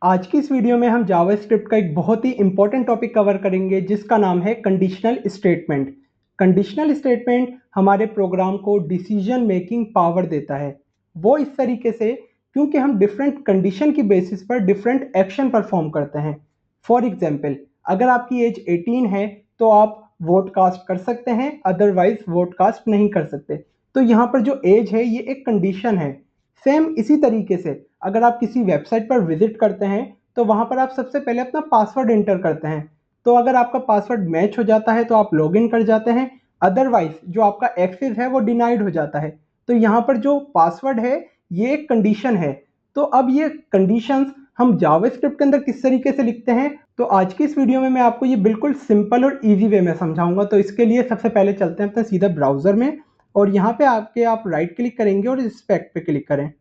आज की इस वीडियो में हम जावास्क्रिप्ट का एक बहुत ही इंपॉर्टेंट टॉपिक कवर करेंगे जिसका नाम है कंडीशनल स्टेटमेंट। कंडीशनल स्टेटमेंट हमारे प्रोग्राम को डिसीजन मेकिंग पावर देता है। वो इस तरीके से क्योंकि हम डिफरेंट कंडीशन की बेसिस पर डिफरेंट एक्शन परफॉर्म करते हैं। फॉर एग्जाम्पल, अगर आपकी एज 18 है तो आप वोट कास्ट कर सकते हैं, अदरवाइज वोट कास्ट नहीं कर सकते। तो यहाँ पर जो एज है ये एक कंडीशन है। सेम इसी तरीके से अगर आप किसी वेबसाइट पर विजिट करते हैं तो वहां पर आप सबसे पहले अपना पासवर्ड एंटर करते हैं। तो अगर आपका पासवर्ड मैच हो जाता है तो आप लॉगिन कर जाते हैं, अदरवाइज जो आपका एक्सेस है वो डिनाइड हो जाता है। तो यहाँ पर जो पासवर्ड है ये एक कंडीशन है। तो अब ये कंडीशंस हम जावास्क्रिप्ट के अंदर किस तरीके से लिखते हैं, तो आज की इस वीडियो में मैं आपको ये बिल्कुल सिंपल और इजी वे में समझाऊंगा। तो इसके लिए सबसे पहले चलते हैं अपने सीधा ब्राउजर में और यहाँ पे आप राइट क्लिक करेंगे और इस स्पेक्ट पे क्लिक करें।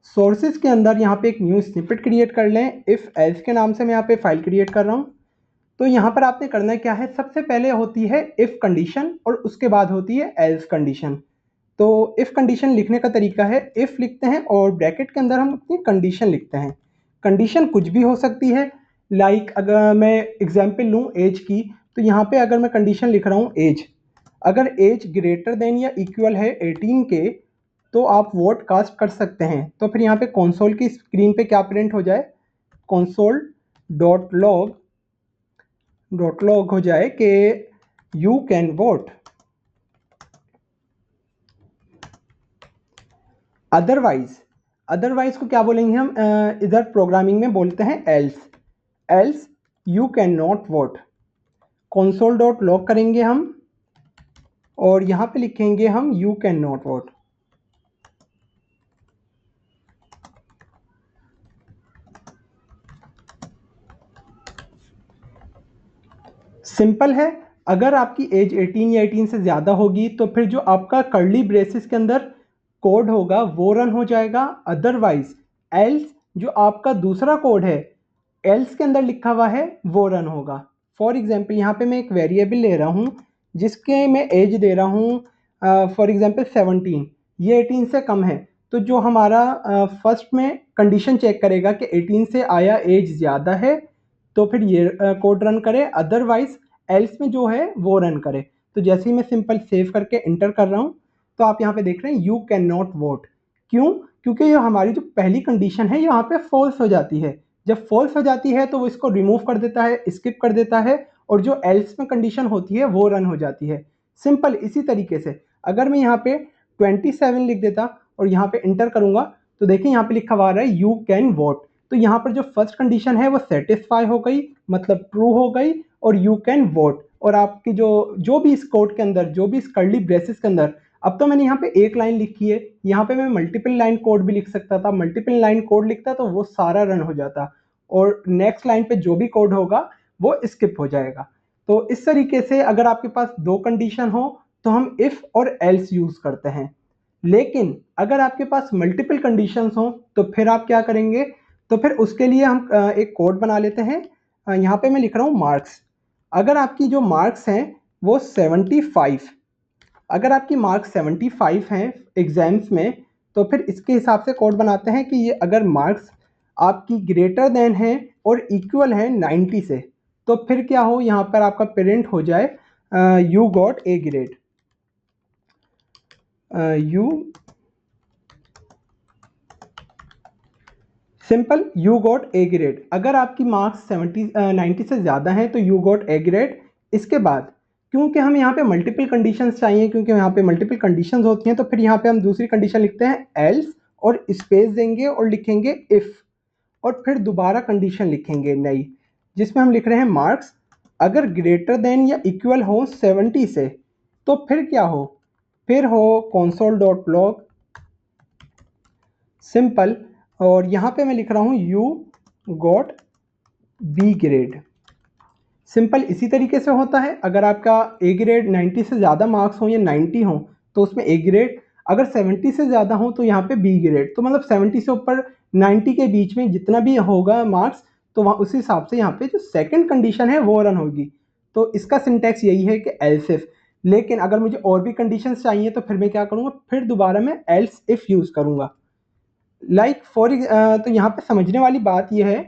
सोर्सेज के अंदर यहाँ पे एक न्यू स्निपेट क्रिएट कर लें। इफ़ एल्स के नाम से मैं यहाँ पे फाइल क्रिएट कर रहा हूँ। तो यहाँ पर आपने करना क्या है, सबसे पहले होती है इफ़ कंडीशन और उसके बाद होती है एल्स कंडीशन। तो इफ़ कंडीशन लिखने का तरीका है इफ़ लिखते हैं और ब्रैकेट के अंदर हम अपनी कंडीशन लिखते हैं। कंडीशन कुछ भी हो सकती है। लाइक अगर मैं एग्जाम्पल लूँ एज की, तो यहाँ पे अगर मैं कंडीशन लिख रहा हूँ एज, अगर एज ग्रेटर देन या इक्वल है 18 के तो आप वोट कास्ट कर सकते हैं। तो फिर यहाँ पे कंसोल की स्क्रीन पे क्या प्रिंट हो जाए, कंसोल डॉट लॉग हो जाए कि यू कैन वोट। अदरवाइज को क्या बोलेंगे हम, इधर प्रोग्रामिंग में बोलते हैं else you can not vote. Console dot log करेंगे हम और यहाँ पे लिखेंगे हम you can not vote. Simple है। अगर आपकी एज 18 या 18 से ज़्यादा होगी तो फिर जो आपका कर्ली ब्रेसेस के अंदर कोड होगा वो रन हो जाएगा। अदरवाइज एल्स जो आपका दूसरा कोड है एल्स के अंदर लिखा हुआ है वो रन होगा। फॉर एग्जाम्पल यहाँ पे मैं एक वेरिएबल ले रहा हूँ जिसके मैं एज दे रहा हूँ फॉर एग्जाम्पल 17, ये 18 से कम है। तो जो हमारा फर्स्ट में कंडीशन चेक करेगा कि 18 से आया एज ज़्यादा है तो फिर ये कोड रन करे, अदरवाइज एल्स में जो है वो रन करे। तो जैसे ही मैं सिंपल सेव करके इंटर कर रहा हूँ तो आप यहाँ पे देख रहे हैं यू कैन नॉट वोट। क्यों? क्योंकि ये हमारी जो पहली कंडीशन है यहाँ पे फॉल्स हो जाती है। जब फॉल्स हो जाती है तो वो इसको रिमूव कर देता है, स्किप कर देता है और जो एल्स में कंडीशन होती है वो रन हो जाती है। सिंपल इसी तरीके से अगर मैं यहाँ पे 27 लिख देता और यहाँ पे इंटर करूंगा तो देखिए यहाँ पे लिखा हुआ रहा है यू कैन वोट। तो यहाँ पर जो फर्स्ट कंडीशन है वो सेटिस्फाई हो गई, मतलब ट्रू हो गई और यू कैन वोट। और आपकी जो भी इस कोड के अंदर, जो भी इस कर्ली ब्रेसेस के अंदर, अब तो मैंने यहाँ पे एक लाइन लिखी है, यहाँ पे मैं मल्टीपल लाइन कोड भी लिख सकता था। मल्टीपल लाइन कोड लिखता तो वो सारा रन हो जाता और नेक्स्ट लाइन पे जो भी कोड होगा वो स्किप हो जाएगा। तो इस तरीके से अगर आपके पास दो कंडीशन हो तो हम इफ और एल्स यूज करते हैं। लेकिन अगर आपके पास मल्टीपल कंडीशंस हो तो फिर आप क्या करेंगे, तो फिर उसके लिए हम एक कोड बना लेते हैं। यहाँ पे मैं लिख रहा हूँ मार्क्स। अगर आपकी जो मार्क्स हैं वो 75, अगर आपकी मार्क्स 75 हैं एग्जाम्स में तो फिर इसके हिसाब से कोड बनाते हैं कि ये अगर मार्क्स आपकी ग्रेटर देन है और इक्वल है 90 से तो फिर क्या हो, यहाँ पर आपका प्रिंट हो जाए you got A grade. You simple you got A grade. अगर आपकी मार्क्स 90 से ज़्यादा हैं तो यू गॉट ए ग्रेड। इसके बाद क्योंकि हम यहाँ पे मल्टीपल कंडीशंस चाहिए, क्योंकि यहाँ पे मल्टीपल कंडीशंस होती हैं तो फिर यहाँ पे हम दूसरी कंडीशन लिखते हैं एल्स और स्पेस देंगे और लिखेंगे इफ़ और फिर दोबारा कंडीशन लिखेंगे नई जिसमें हम लिख रहे हैं मार्क्स अगर ग्रेटर देन या इक्वल हो 70 से तो फिर क्या हो, फिर हो कंसोल डॉट लॉग सिंपल और यहाँ पे मैं लिख रहा हूँ you got B grade. Simple इसी तरीके से होता है। अगर आपका ए ग्रेड 90 से ज़्यादा मार्क्स हो या 90 हो तो उसमें ए ग्रेड, अगर 70 से ज़्यादा हो तो यहाँ पे बी ग्रेड। तो मतलब 70 से ऊपर 90 के बीच में जितना भी होगा मार्क्स तो वहाँ उस हिसाब से यहाँ पे जो सेकंड कंडीशन है वो रन होगी। तो इसका सिंटैक्स यही है कि एल्स इफ। लेकिन अगर मुझे और भी कंडीशंस चाहिए तो फिर मैं क्या करूँगा, फिर दोबारा मैं एल्स इफ यूज़ करूँगा। तो यहाँ पे समझने वाली बात यह है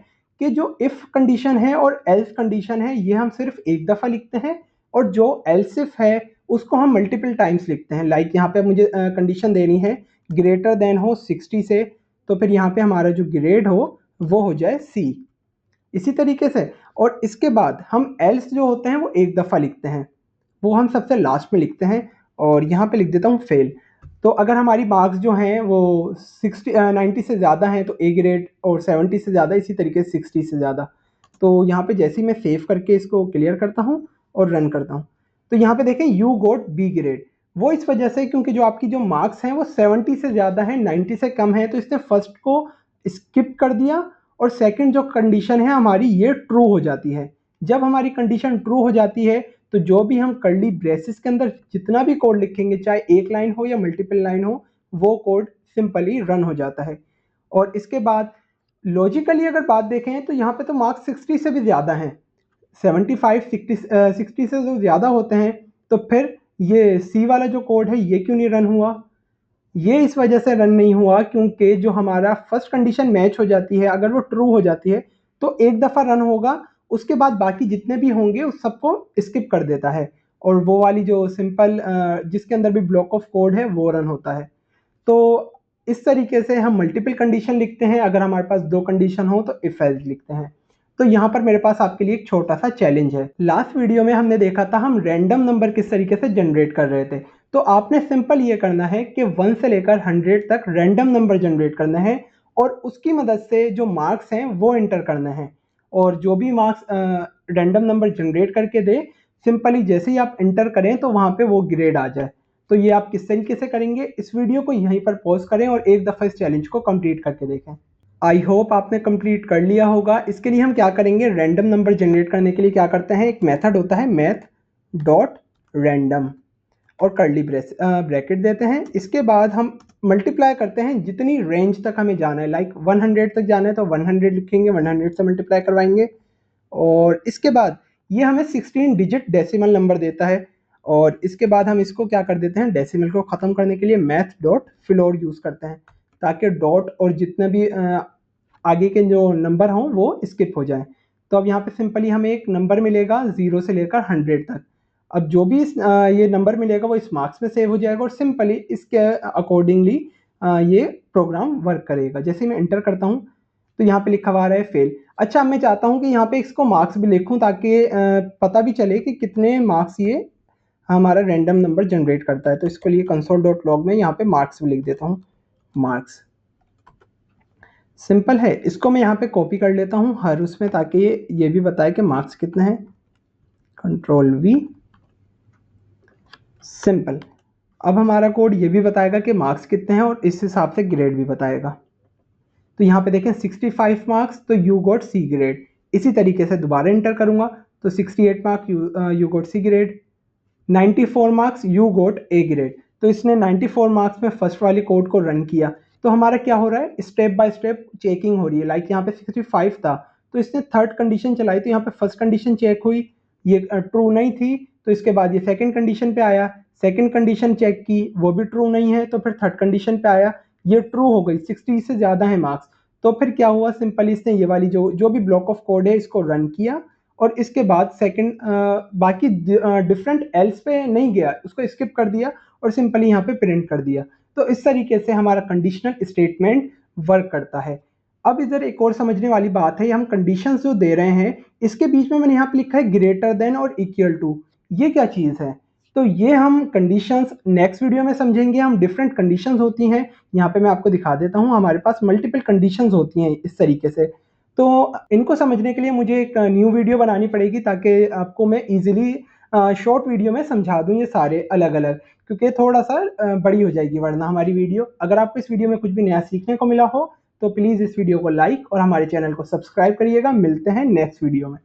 कि जो इफ़ कंडीशन है और एल्स कंडीशन है ये हम सिर्फ एक दफ़ा लिखते हैं, और जो एल्स इफ है उसको हम मल्टीपल टाइम्स लिखते हैं। यहाँ पे मुझे कंडीशन देनी है ग्रेटर देन हो 60 से, तो फिर यहाँ पे हमारा जो ग्रेड हो वो हो जाए सी, इसी तरीके से। और इसके बाद हम एल्स जो होते हैं वो एक दफ़ा लिखते हैं, वो हम सबसे लास्ट में लिखते हैं, और यहाँ पे लिख देता हूँ फेल। तो अगर हमारी मार्क्स जो हैं वो 90 से ज़्यादा हैं तो ए ग्रेड, और 70 से ज़्यादा, इसी तरीके से 60 से ज़्यादा। तो यहाँ पे जैसे ही मैं सेव करके इसको क्लियर करता हूँ और रन करता हूँ, तो यहाँ पे देखें यू गोट बी ग्रेड। वो इस वजह से क्योंकि जो आपकी जो मार्क्स हैं वो 70 से ज़्यादा हैं, 90 से कम है, तो इसने फर्स्ट को स्किप कर दिया, और सेकंड जो कंडीशन है हमारी ये ट्रू हो जाती है। जब हमारी कंडीशन ट्रू हो जाती है तो जो भी हम कर्ली ब्रेसेस के अंदर जितना भी कोड लिखेंगे, चाहे एक लाइन हो या मल्टीपल लाइन हो, वो कोड सिंपली रन हो जाता है। और इसके बाद लॉजिकली अगर बात देखें तो यहाँ पे तो मार्क्स 60 से भी ज़्यादा हैं, 75 60 से जो ज़्यादा होते हैं, तो फिर ये सी वाला जो कोड है ये क्यों नहीं रन हुआ? ये इस वजह से रन नहीं हुआ क्योंकि जो हमारा फर्स्ट कंडीशन मैच हो जाती है, अगर वो ट्रू हो जाती है तो एक दफ़ा रन होगा, उसके बाद बाकी जितने भी होंगे उस सबको स्किप कर देता है, और वो वाली जो सिंपल जिसके अंदर भी ब्लॉक ऑफ कोड है वो रन होता है। तो इस तरीके से हम मल्टीपल कंडीशन लिखते हैं। अगर हमारे पास दो कंडीशन हो तो इफ एल्स लिखते हैं। तो यहाँ पर मेरे पास आपके लिए एक छोटा सा चैलेंज है। लास्ट वीडियो में हमने देखा था हम रैंडम नंबर किस तरीके से जनरेट कर रहे थे। तो आपने सिंपल ये करना है कि 1 से लेकर 100 तक रैंडम नंबर जनरेट करना है, और उसकी मदद से जो मार्क्स हैं वो एंटर करना है, और जो भी मार्क्स रैंडम नंबर जनरेट करके दे, सिंपली जैसे ही आप एंटर करें तो वहाँ पे वो ग्रेड आ जाए। तो ये आप किस तरीके से करेंगे, इस वीडियो को यहीं पर पॉज करें और एक दफ़ा इस चैलेंज को कंप्लीट करके देखें। आई होप आपने कंप्लीट कर लिया होगा। इसके लिए हम क्या करेंगे, रैंडम नंबर जनरेट करने के लिए क्या करते हैं, एक मेथड होता है मैथ डॉट रैंडम, और कर्ली ब्रैकेट देते हैं। इसके बाद हम मल्टीप्लाई करते हैं जितनी रेंज तक हमें जाना है, 100 तक जाना है तो 100 लिखेंगे, 100 से मल्टीप्लाई करवाएंगे, और इसके बाद ये हमें 16 डिजिट डेसिमल नंबर देता है। और इसके बाद हम इसको क्या कर देते हैं, डेसिमल को ख़त्म करने के लिए मैथ डॉट फ्लोर यूज़ करते हैं, ताकि डॉट और जितने भी आगे के जो नंबर हों वो स्किप हो जाएं। तो अब यहाँ पे सिंपली हमें एक नंबर मिलेगा 0 से लेकर 100 तक। अब जो भी ये नंबर मिलेगा वो इस मार्क्स में सेव हो जाएगा, और सिंपली इसके अकॉर्डिंगली ये प्रोग्राम वर्क करेगा। जैसे मैं एंटर करता हूँ तो यहाँ पे लिखा हुआ है फेल। अच्छा, मैं चाहता हूँ कि यहाँ पे इसको मार्क्स भी लिखूँ ताकि पता भी चले कि कितने मार्क्स ये हमारा रैंडम नंबर जनरेट करता है। तो इसके लिए कंसोल डॉट लॉग में यहाँ पे मार्क्स भी लिख देता हूँ, मार्क्स। सिंपल है, इसको मैं यहाँ पे कॉपी कर लेता हूँ हर उसमें, ताकि ये भी बताए कि मार्क्स कितने हैं। Control we, simple. अब हमारा कोड ये भी बताएगा कि मार्क्स कितने हैं, और इस हिसाब से ग्रेड भी बताएगा। तो यहाँ पे देखें 65 मार्क्स, तो यू गोट सी ग्रेड। इसी तरीके से दोबारा एंटर करूँगा तो 68 marks you got C grade, 94 marks you got A grade. तो इसने 94 मार्क्स में फर्स्ट वाले कोड को रन किया। तो हमारा क्या हो रहा है, स्टेप बाय स्टेप चेकिंग हो रही है। यहाँ पे 65 था तो इसने थर्ड कंडीशन चलाई, तो यहाँ पे फर्स्ट कंडीशन चेक हुई, ये ट्रू नहीं थी, तो इसके बाद ये सेकंड कंडीशन पे आया, सेकंड कंडीशन चेक की, वो भी ट्रू नहीं है, तो फिर थर्ड कंडीशन पे आया, ये ट्रू हो गई, 60 से ज़्यादा है मार्क्स। तो फिर क्या हुआ, सिंपली इसने ये वाली जो भी ब्लॉक ऑफ कोड है इसको रन किया, और इसके बाद सेकंड बाकी डिफरेंट एल्स पे नहीं गया, उसको स्किप कर दिया और सिंपली यहाँ पे प्रिंट कर दिया। तो इस तरीके से हमारा कंडीशनल स्टेटमेंट वर्क करता है। अब इधर एक और समझने वाली बात है, हम कंडीशंस जो दे रहे हैं इसके बीच में मैंने यहाँ पे लिखा है ग्रेटर देन और इक्वल टू। ये क्या चीज़ है, तो ये हम कंडीशंस नेक्स्ट वीडियो में समझेंगे। हम डिफरेंट कंडीशंस होती हैं, यहाँ पे मैं आपको दिखा देता हूँ, हमारे पास मल्टीपल कंडीशंस होती हैं इस तरीके से। तो इनको समझने के लिए मुझे एक न्यू वीडियो बनानी पड़ेगी, ताकि आपको मैं इजीली शॉर्ट वीडियो में समझा दूँ ये सारे अलग अलग, क्योंकि थोड़ा सा बड़ी हो जाएगी वरना हमारी वीडियो। अगर आपको इस वीडियो में कुछ भी नया सीखने को मिला हो तो प्लीज़ इस वीडियो को लाइक और हमारे चैनल को सब्सक्राइब करिएगा। मिलते हैं नेक्स्ट वीडियो में।